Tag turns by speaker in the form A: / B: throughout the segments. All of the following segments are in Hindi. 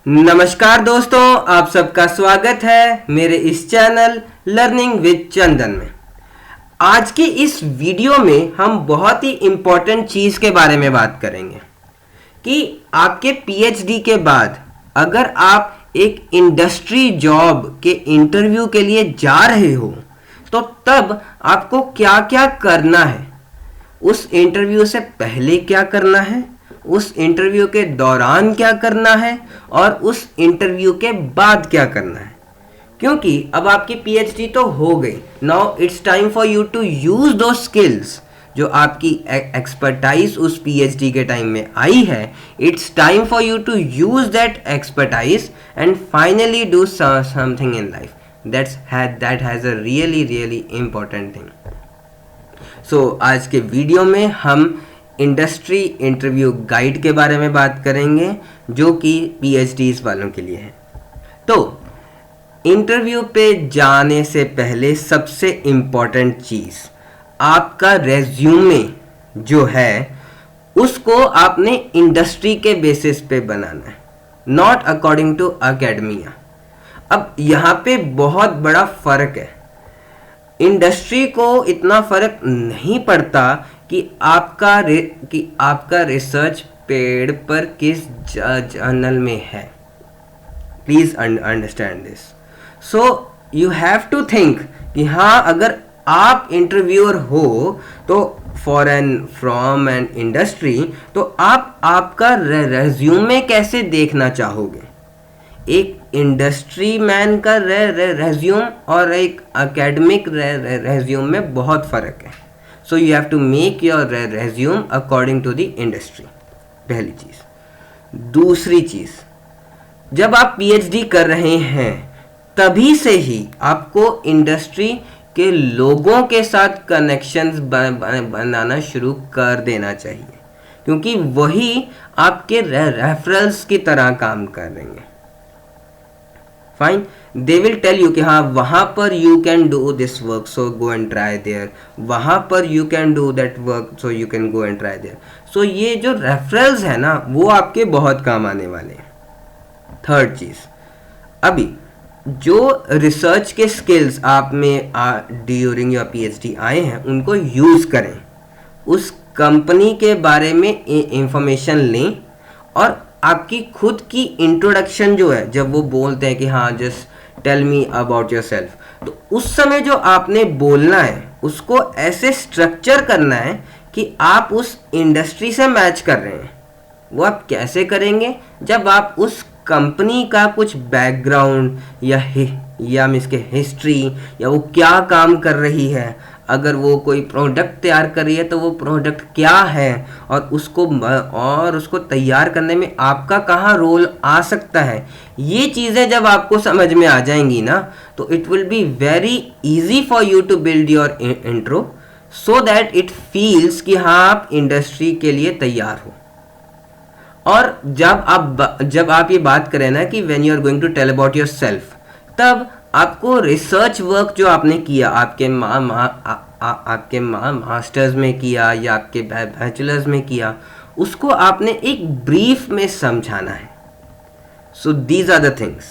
A: नमस्कार दोस्तों, आप सबका स्वागत है मेरे इस चैनल लर्निंग विद चंदन में। आज के इस वीडियो में हम बहुत ही इम्पोर्टेंट चीज़ के बारे में बात करेंगे कि आपके पीएचडी के बाद अगर आप एक इंडस्ट्री जॉब के इंटरव्यू के लिए जा रहे हो तो तब आपको क्या क्या करना है, उस इंटरव्यू से पहले क्या करना है, उस इंटरव्यू के दौरान क्या करना है और उस इंटरव्यू के बाद क्या करना है। क्योंकि अब आपकी पीएचडी तो हो गई, now it's time for you to use दो स्किल्स जो आपकी एक्सपर्टाइज उस पीएचडी के टाइम में आई है। It's time for you to use that expertise and finally do something in life that has a really important thing. So आज के वीडियो में हम इंडस्ट्री इंटरव्यू गाइड के बारे में बात करेंगे जो कि पीएचडीज वालों के लिए है। तो इंटरव्यू पे जाने से पहले सबसे इम्पॉर्टेंट चीज़ आपका रेज्यूमे जो है उसको आपने इंडस्ट्री के बेसिस पे बनाना है, नॉट अकॉर्डिंग टू अकेडमिया। अब यहाँ पे बहुत बड़ा फ़र्क है। इंडस्ट्री को इतना फ़र्क नहीं पड़ता कि आपका रिसर्च पेड पर किस जर्नल में है। Please understand this. So you have to think कि हाँ, अगर आप इंटरव्यूअर हो तो फ्रॉम एन इंडस्ट्री तो आप आपका रेज्यूमे कैसे देखना चाहोगे। एक इंडस्ट्री मैन का रेज्यूम और एक एकेडमिक रेज्यूम में बहुत फ़र्क है। So you have to make your resume according to the industry, पहली चीज़। दूसरी चीज़, जब आप पीएचडी कर रहे हैं तभी से ही आपको इंडस्ट्री के लोगों के साथ कनेक्शंस बनाना शुरू कर देना चाहिए, क्योंकि वही आपके रेफरल्स की तरह काम करेंगे। Fine, they will tell you कि हाँ, वहाँ पर you can do this work so go and try there, वहाँ पर you can do that work so you can go and try there. So ये जो रेफरल्स है ना, वो आपके बहुत काम आने वाले हैं। थर्ड चीज़, अभी जो रिसर्च के स्किल्स आप में ड्यूरिंग योर पीएचडी आए हैं उनको यूज़ करें, उस कंपनी के बारे में इंफॉर्मेशन लें और आपकी खुद की इंट्रोडक्शन जो है, जब वो बोलते हैं कि हाँ just tell me about yourself, तो उस समय जो आपने बोलना है उसको ऐसे स्ट्रक्चर करना है कि आप उस इंडस्ट्री से मैच कर रहे हैं। वो आप कैसे करेंगे, जब आप उस कंपनी का कुछ बैकग्राउंड या इसके हिस्ट्री या वो क्या काम कर रही है, अगर वो कोई प्रोडक्ट तैयार कर रही है तो वो प्रोडक्ट क्या है और उसको तैयार करने में आपका कहाँ रोल आ सकता है, ये चीज़ें जब आपको समझ में आ जाएंगी ना, तो it will be very easy for you to build your intro so that it feels कि हाँ आप इंडस्ट्री के लिए तैयार हो। और जब आप ये बात करें ना कि when you are going to tell about yourself, तब आपको रिसर्च वर्क जो आपने किया, आपके मास्टर्स में किया या आपके बैचलर्स में किया, उसको आपने एक ब्रीफ में समझाना है। So these are the things,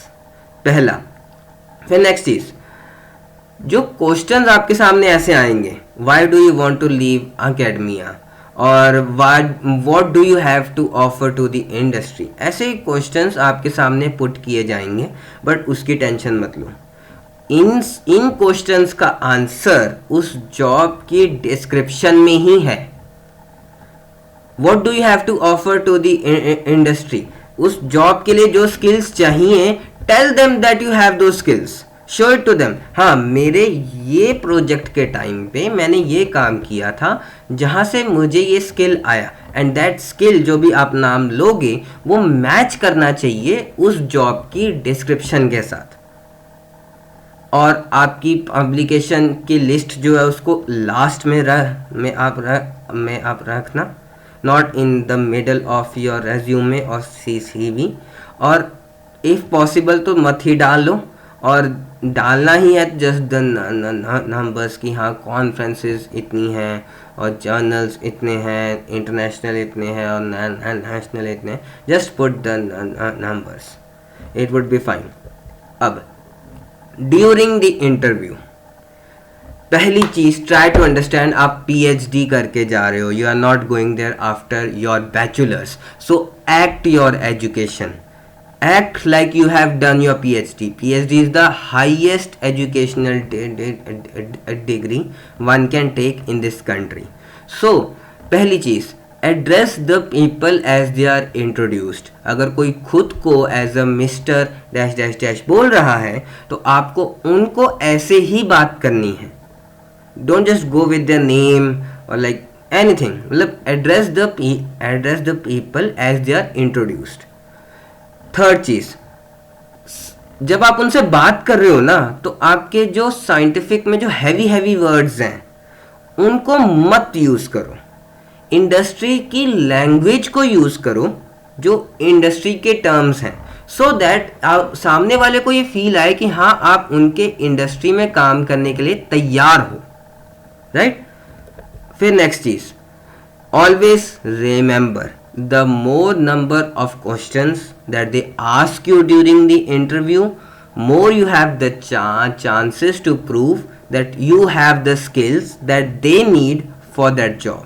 A: पहला। फिर नेक्स्ट चीज़, जो क्वेश्चंस आपके सामने ऐसे आएंगे, why do you want to leave academia और what do you have to offer to the industry, ऐसे क्वेश्चंस आपके सामने पुट किए जाएंगे। बट उसकी टेंशन मत लो, इन क्वेश्चंस का आंसर उस जॉब की डिस्क्रिप्शन में ही है। What do you have to offer to the industry, उस जॉब के लिए जो स्किल्स चाहिए, tell them that you have those skills, show it to them. हाँ, मेरे ये प्रोजेक्ट के टाइम पे मैंने ये काम किया था जहाँ से मुझे ये स्किल आया, एंड दैट स्किल जो भी आप नाम लोगे वो मैच करना चाहिए उस जॉब की डिस्क्रिप्शन के साथ। और आपकी पब्लिकेशन की लिस्ट जो है उसको लास्ट में आप रखना, not in the middle of your resume और सीवी। और इफ़ पॉसिबल तो मत ही डाल लो, और डालना ही है जस्ट द नंबर्स की हाँ कॉन्फ्रेंसेस इतनी हैं और जर्नल्स इतने हैं, इंटरनेशनल इतने हैं और नेशनल इतने हैं, just put the numbers. It would be fine. अब ड्यूरिंग द इंटरव्यू, पहली चीज ट्राई टू अंडरस्टैंड, आप PhD करके जा रहे हो, you are not going there after your bachelors, so act your education, act like you have done your PhD. PhD is the highest educational degree one can take in this country. So पहली चीज, address the people as they are introduced. अगर कोई खुद को as a Mr. dash dash dash बोल रहा है तो आपको उनको ऐसे ही बात करनी है. Don't just go with their name or like anything. मतलब address the people as they are introduced. Third चीज, जब आप उनसे बात कर रहे हो ना, तो आपके जो साइंटिफिक में जो हैवी वर्ड्स हैं उनको मत यूज करो. इंडस्ट्री की लैंग्वेज को यूज करो जो इंडस्ट्री के टर्म्स हैं, सो दैट सामने वाले को ये फील आए कि हाँ आप उनके इंडस्ट्री में काम करने के लिए तैयार हो. राइट. फिर नेक्स्ट चीज, always remember, the more number of questions that they ask you during the interview, more you have the chances to prove that you have the skills that they need for that job.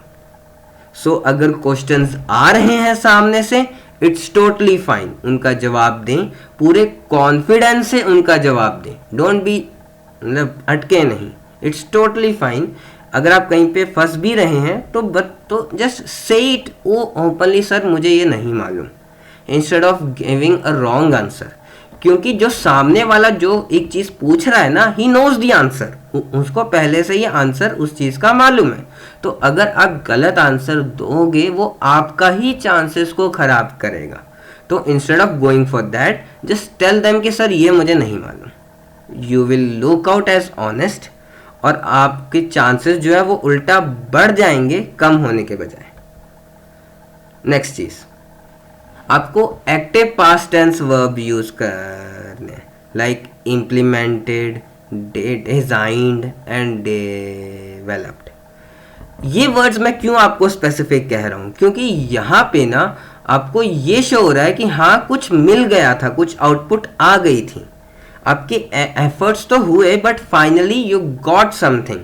A: So अगर questions आ रहे हैं सामने से, it's totally fine, उनका जवाब दें, पूरे confidence से उनका जवाब दें, don't be मतलब अटके नहीं, it's totally fine. अगर आप कहीं पे फंस भी रहे हैं तो just say it openly, sir मुझे ये नहीं मालूम, instead of giving a wrong answer. क्योंकि जो सामने वाला जो एक चीज़ पूछ रहा है ना, ही नोज द आंसर, उसको पहले से ही आंसर उस चीज़ का मालूम है. तो अगर आप गलत आंसर दोगे वो आपका ही चांसेस को ख़राब करेगा. तो instead of going for that, just tell them कि सर ये मुझे नहीं मालूम. You will look out as honest और आपके चांसेस जो है वो उल्टा बढ़ जाएंगे कम होने के बजाय. नेक्स्ट चीज, आपको active past tense verb use करने, like implemented, designed and developed. ये वर्ड्स मैं क्यों आपको स्पेसिफिक कह रहा हूं, क्योंकि यहाँ पे ना आपको ये शो हो रहा है कि हाँ कुछ मिल गया था, कुछ आउटपुट आ गई थी, आपके एफर्ट्स तो हुए but finally you got something.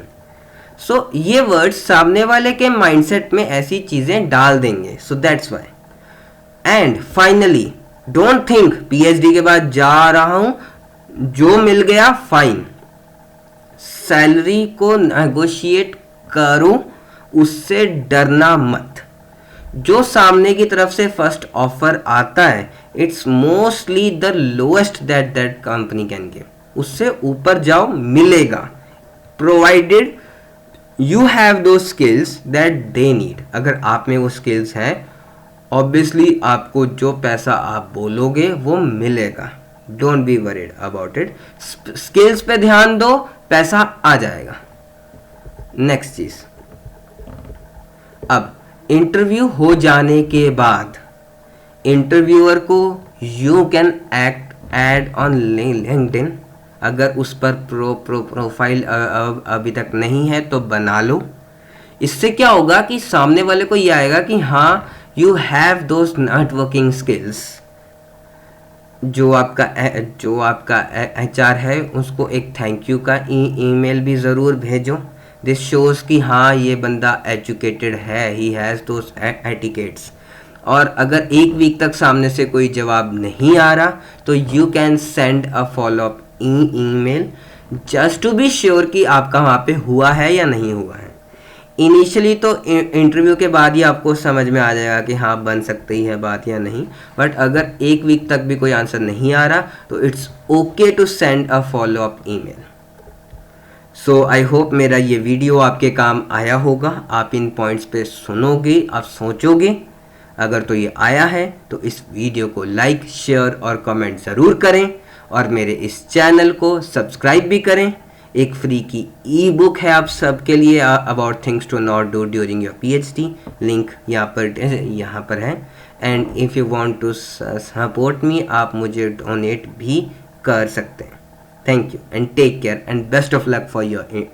A: So ये वर्ड्स सामने वाले के माइंडसेट में ऐसी चीजें डाल देंगे. So that's why. And finally don't think PhD के बाद जा रहा हूं, जो मिल गया फाइन. सैलरी को नेगोशिएट करो, उससे डरना मत. जो सामने की तरफ से फर्स्ट ऑफर आता है, it's mostly the lowest that company can give. उससे ऊपर जाओ, मिलेगा, provided you have those skills that they need. अगर आप में वो स्किल्स हैं, ऑब्वियसली आपको जो पैसा आप बोलोगे वो मिलेगा. Don't be worried about it. Skills पे ध्यान दो, पैसा आ जाएगा. नेक्स्ट चीज, अब इंटरव्यू हो जाने के बाद इंटरव्यूअर को you can add on LinkedIn. अगर उस पर प्रोफाइल अभी तक नहीं है तो बना लो. इससे क्या होगा कि सामने वाले को ये आएगा कि हाँ you have those networking skills. जो आपका HR है उसको एक थैंक यू का ईमेल भी ज़रूर भेजो. दिस शोज़ कि हाँ ये बंदा एजुकेटेड है, ही हैज़ दोज एटिकेट्स. और अगर एक वीक तक सामने से कोई जवाब नहीं आ रहा तो you can send a follow up email just to be sure कि आपका वहाँ पे हुआ है या नहीं हुआ है. इनिशियली तो इंटरव्यू के बाद ही आपको समझ में आ जाएगा कि हाँ बन सकती है बात या नहीं. बट अगर एक वीक तक भी कोई आंसर नहीं आ रहा तो it's okay to send a follow up email. So I hope मेरा ये वीडियो आपके काम आया होगा. आप इन पॉइंट्स पे सुनोगे, आप सोचोगे. अगर तो ये आया है तो इस वीडियो को लाइक, शेयर और कमेंट ज़रूर करें और मेरे इस चैनल को सब्सक्राइब भी करें. एक फ्री की ई बुक है आप सबके लिए, about things to not do during your PhD. Link यहाँ पर है. And if you want to support me, आप मुझे डोनेट भी कर सकते हैं. Thank you and take care and best of luck for your